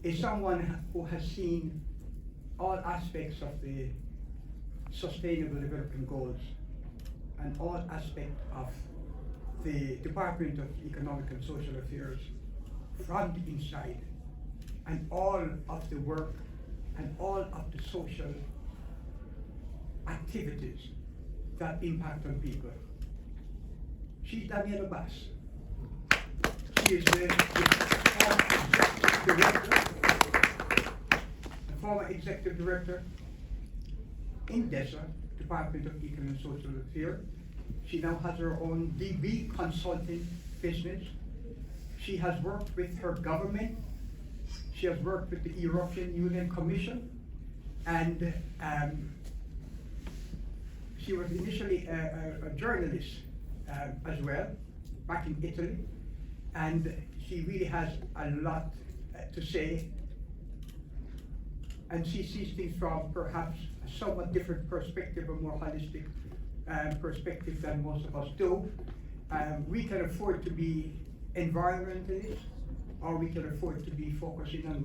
is someone who has seen all aspects of the Sustainable Development Goals and all aspects of the Department of Economic and Social Affairs from the inside, and all of the work and all of the social activities that impact on people. She's Daniela Bass. She is the former executive director in DESA, Department of Economic and Social Affairs. She now has her own DB consulting business. She has worked with her government. She has worked with the European Union Commission, and she was initially a journalist as well, back in Italy, and she really has a lot to say, and she sees things from perhaps a somewhat different perspective, a more holistic perspective than most of us do. We can afford to be environmentalists, or we can afford to be focusing on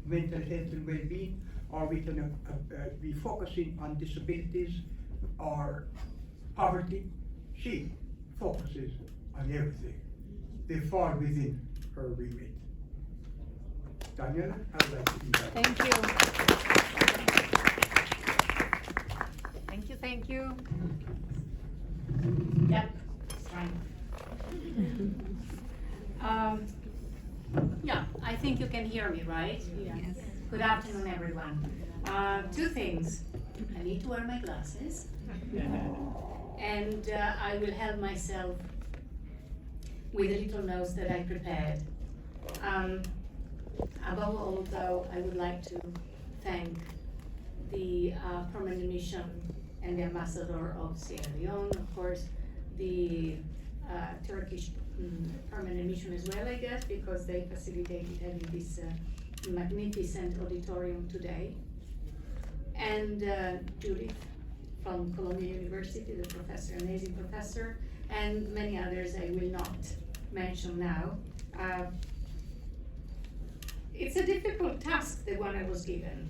mental health and well-being, or we can be focusing on disabilities or poverty. She focuses on everything. They fall within her remit. Daniela, I would like to invite you. Thank you. Thank you, thank you. Yep, it's fine. Yeah, I think you can hear me, right? Yes. Good afternoon, everyone. Two things. I need to wear my glasses, and I will help myself with a little notes that I prepared. Above all, though, I would like to thank the permanent mission and the ambassador of Sierra Leone, of course, the Turkish permanent mission as well, I guess, because they facilitated having this magnificent auditorium today. And Judith from Columbia University, the professor, amazing professor, and many others I will not mention now. It's a difficult task, the one I was given,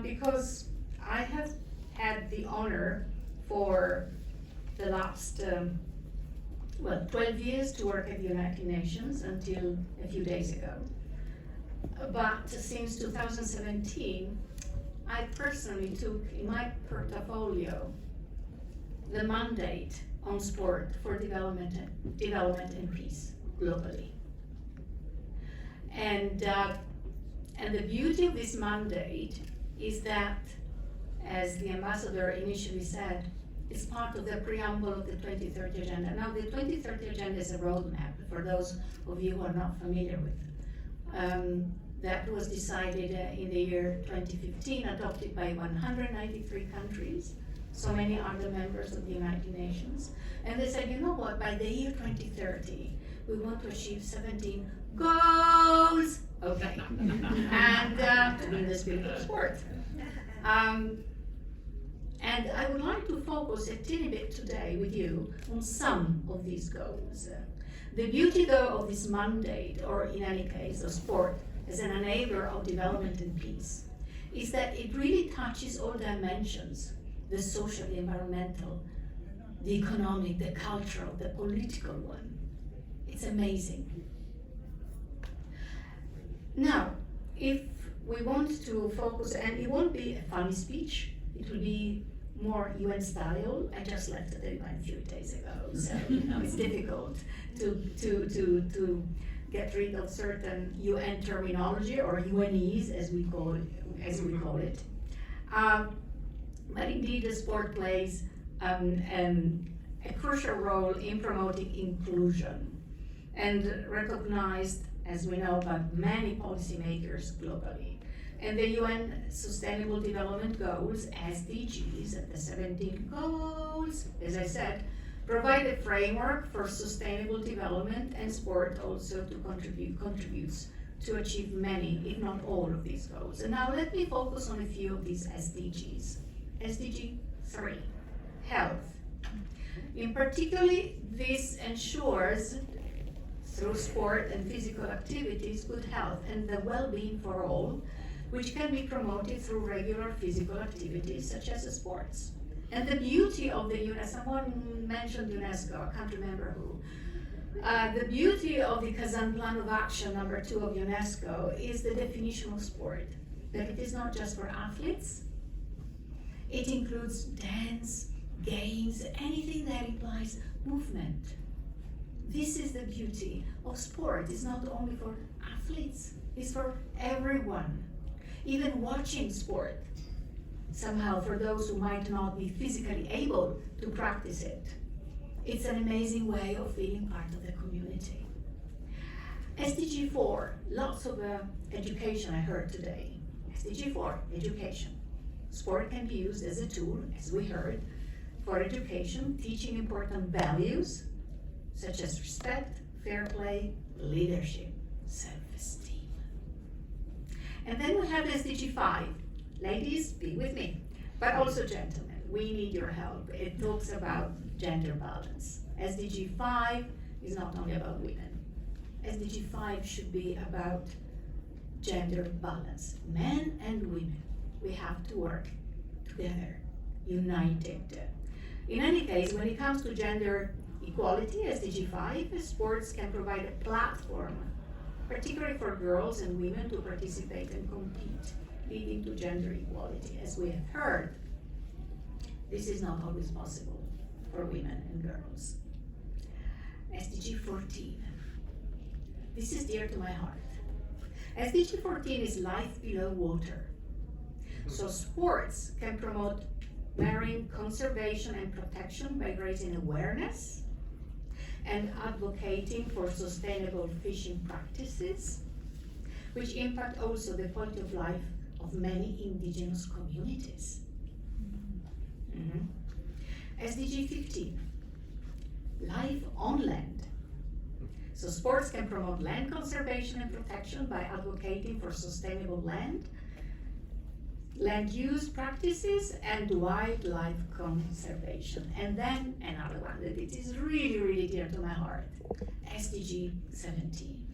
because I have had the honor for the last 12 years to work at the United Nations until a few days ago. But since 2017, I personally took in my portfolio the mandate on sport for development and peace globally. And the beauty of this mandate is that, as the ambassador initially said, it's part of the preamble of the 2030 Agenda. Now, the 2030 Agenda is a roadmap, for those of you who are not familiar with. That was decided in the year 2015, adopted by 193 countries. So many are the members of the United Nations. And they said, you know what, by the year 2030, we want to achieve 17 goals. Okay. And in the spirit of sport. And I would like to focus a teeny bit today with you on some of these goals. The beauty, though, of this mandate, or in any case, of sport as an enabler of development and peace, is that it really touches all dimensions: the social, the environmental, the economic, the cultural, the political one. It's amazing. Now, if we want to focus, and it won't be a funny speech, it will be more UN style. I just left the UN a few days ago, so it's difficult to get rid of certain UN terminology, or UNEs as we call it. But indeed, the sport plays a crucial role in promoting inclusion, and recognized, as we know, by many policymakers globally. And the UN Sustainable Development Goals, SDGs, the 17 goals, as I said, provide a framework for sustainable development, and sport also to contributes to achieve many, if not all, of these goals. And now let me focus on a few of these SDGs. SDG 3, health. In particular, this ensures through sport and physical activities, good health and the well-being for all, which can be promoted through regular physical activities such as sports. And the beauty of the UNESCO, someone mentioned UNESCO, I can't remember who. The beauty of the Kazan Plan of Action number 2 of UNESCO is the definition of sport, that it is not just for athletes. It includes dance, games, anything that implies movement. This is the beauty of sport. It's not only for athletes, it's for everyone. Even watching sport, somehow for those who might not be physically able to practice it. It's an amazing way of feeling part of the community. SDG 4, lots of education I heard today. SDG 4, education. Sport can be used as a tool, as we heard, for education, teaching important values, such as respect, fair play, leadership, self-esteem. And then we have SDG 5. Ladies, be with me, but also gentlemen, we need your help. It talks about gender balance. SDG 5 is not only about women. SDG 5 should be about gender balance. Men and women, we have to work together, united. In any case, when it comes to gender equality, SDG 5, sports can provide a platform, particularly for girls and women to participate and compete, leading to gender equality. As we have heard, this is not always possible for women and girls. SDG 14. This is dear to my heart. SDG 14 is life below water. So sports can promote marine conservation and protection by raising awareness and advocating for sustainable fishing practices, which impact also the quality of life of many indigenous communities. SDG 15, life on land. So sports can promote land conservation and protection by advocating for sustainable land use practices, and wildlife conservation. And then another one that it is really, really dear to my heart, SDG 17.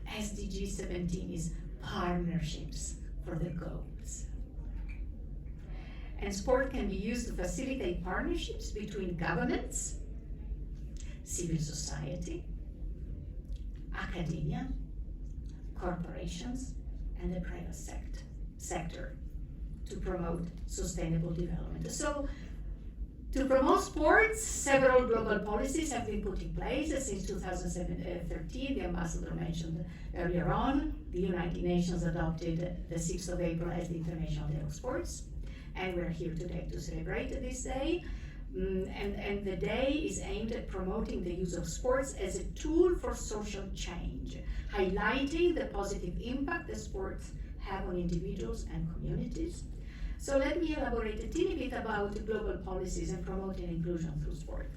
SDG 17 is partnerships for the goals. And sport can be used to facilitate partnerships between governments, civil society, academia, corporations, and the private sector to promote sustainable development. So, to promote sports, several global policies have been put in place since 2013. The ambassador mentioned earlier on, the United Nations adopted the 6th of April as the International Day of Sports, and we're here today to celebrate this day. And the day is aimed at promoting the use of sports as a tool for social change, highlighting the positive impact that sports have on individuals and communities. So let me elaborate a teeny bit about global policies and promoting inclusion through sport.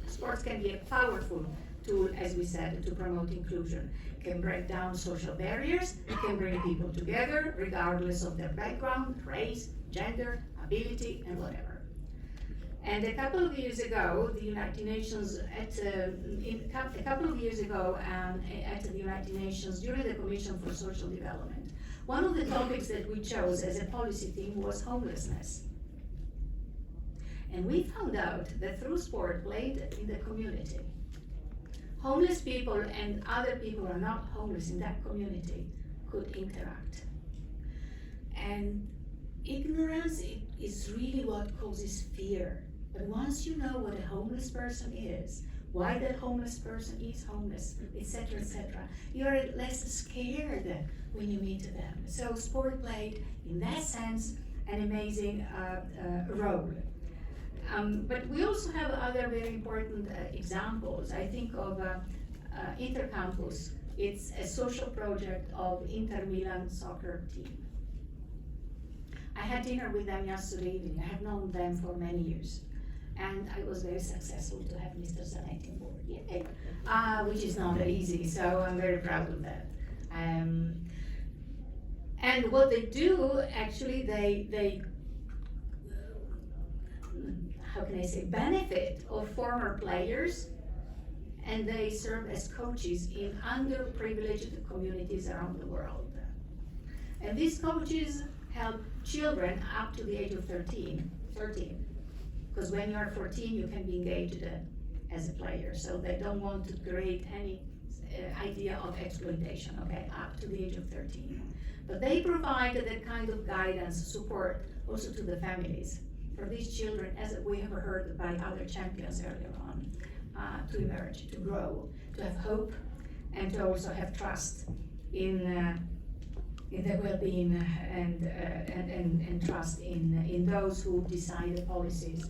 Sports can be a powerful tool, as we said, to promote inclusion. Can break down social barriers, can bring people together regardless of their background, race, gender, ability, and whatever. And a couple of years ago, the United Nations, at the United Nations, during the Commission for Social Development, one of the topics that we chose as a policy theme was homelessness. And we found out that through sport played in the community, homeless people and other people who are not homeless in that community could interact. And ignorance is really what causes fear. But once you know what a homeless person is, why that homeless person is homeless, etc., you are less scared when you meet them. So sport played, in that sense, an amazing role. But we also have other very important examples. I think of Intercampus. It's a social project of Inter Milan soccer team. I had dinner with them yesterday evening. I have known them for many years. And I was very successful to have Mr. Zanetti on board, yay! Which is not easy, so I'm very proud of that. And what they do, actually, they how can I say, benefit of former players and they serve as coaches in underprivileged communities around the world. And these coaches help children up to the age of 13, because when you are 14, you can be engaged as a player, so they don't want to create any idea of exploitation, okay, up to the age of 13. But they provide that kind of guidance, support, also to the families for these children, as we have heard by other champions earlier on, to emerge, to grow, to have hope, and to also have trust in their well-being and trust in those who decide the policies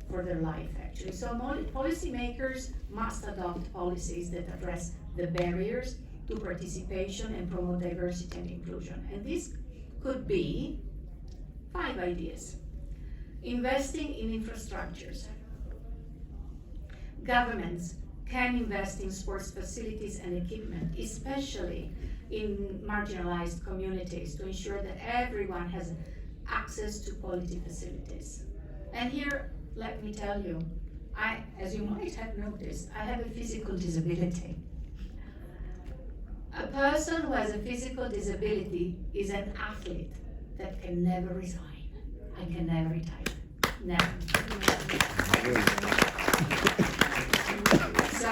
for their life, actually. So policymakers must adopt policies that address the barriers to participation and promote diversity and inclusion. And this could be 5 ideas. Investing in infrastructures. Governments can invest in sports facilities and equipment, especially in marginalized communities, to ensure that everyone has access to quality facilities. And here, let me tell you, as you might have noticed, I have a physical disability. A person who has a physical disability is an athlete that can never resign. I can never retire. Never. So,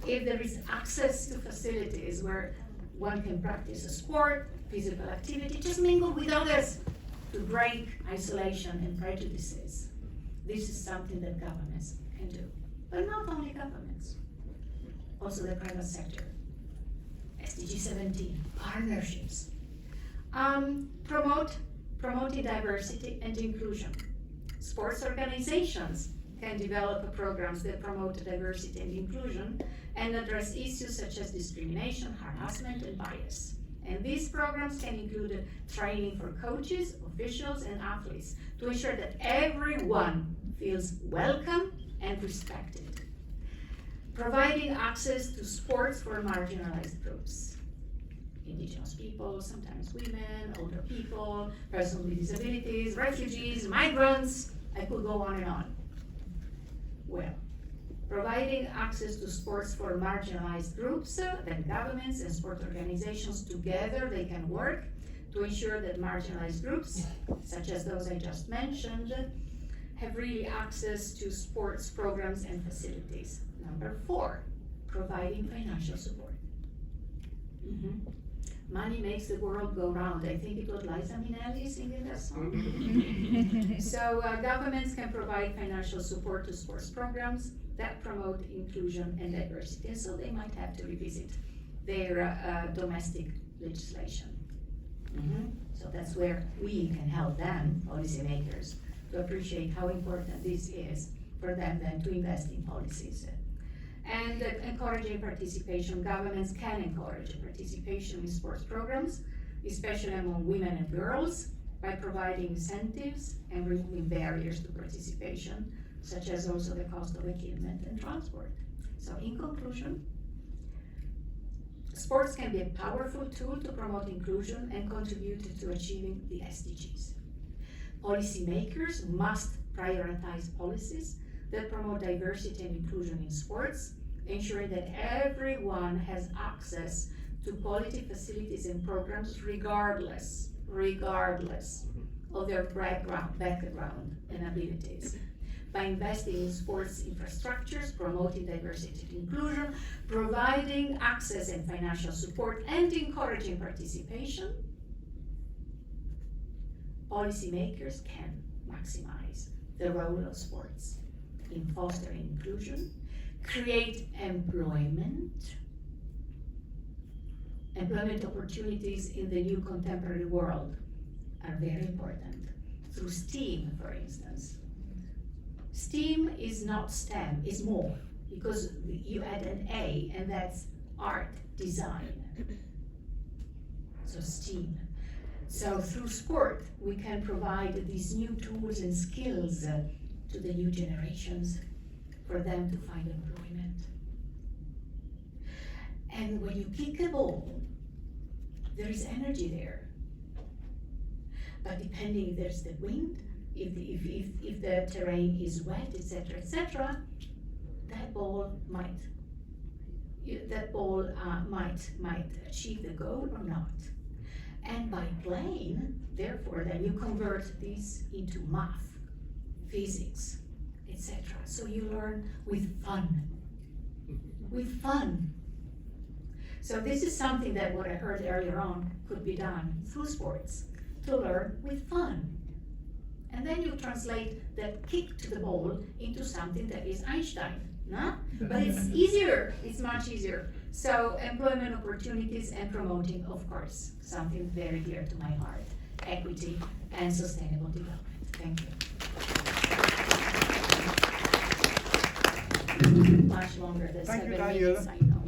if there is access to facilities where one can practice a sport, physical activity, just mingle with others to break isolation and prejudices. This is something that governments can do. But not only governments, also the private sector. SDG 17, partnerships. Promoting diversity and inclusion. Sports organizations can develop programs that promote diversity and inclusion and address issues such as discrimination, harassment, and bias. And these programs can include training for coaches, officials, and athletes to ensure that everyone feels welcome and respected. Providing access to sports for marginalized groups. Indigenous people, sometimes women, older people, persons with disabilities, refugees, migrants, I could go on and on. Well, providing access to sports for marginalized groups, then governments and sport organizations together, they can work to ensure that marginalized groups, such as those I just mentioned, have really access to sports programs and facilities. Number 4, providing financial support. Money makes the world go round. I think it was Liza Minnelli singing that song. So governments can provide financial support to sports programs that promote inclusion and diversity. And so they might have to revisit their domestic legislation. So that's where we can help them, policymakers, to appreciate how important this is for them then to invest in policies. And encouraging participation. Governments can encourage participation in sports programs, especially among women and girls, by providing incentives and removing barriers to participation, such as also the cost of equipment and transport. So in conclusion, sports can be a powerful tool to promote inclusion and contribute to achieving the SDGs. Policymakers must prioritize policies that promote diversity and inclusion in sports, ensuring that everyone has access to quality facilities and programs regardless of their background and abilities. By investing in sports infrastructures, promoting diversity and inclusion, providing access and financial support, and encouraging participation, policymakers can maximize the role of sports in fostering inclusion, create employment opportunities in the new contemporary world are very important. Through STEAM, for instance. STEAM is not STEM, it's more, because you add an A, and that's art, design. So STEAM. So through sport, we can provide these new tools and skills to the new generations for them to find employment. And when you kick a ball, there is energy there. But depending if there's the wind, if the terrain is wet, etc., that ball might that ball might achieve the goal or not. And by playing, therefore, then you convert this into math, physics, etc. So you learn with fun. With fun. So this is something that what I heard earlier on could be done through sports, to learn with fun. And then you translate that kick to the ball into something that is Einstein, no? But it's easier, it's much easier. So employment opportunities and promoting, of course, something very dear to my heart, equity and sustainable development. Thank you. Much longer than Thank you, 7 Daniela. minutes, I know.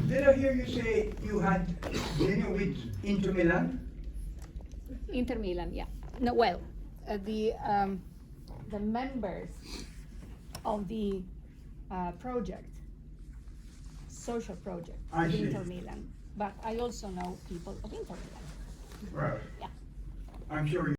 Did I hear you say you had dinner with Inter Milan? Inter Milan, yeah. No, well, the members of the project, social project I of see. Inter Milan, but I also know people of Inter Milan. Right. Yeah. I'm sure you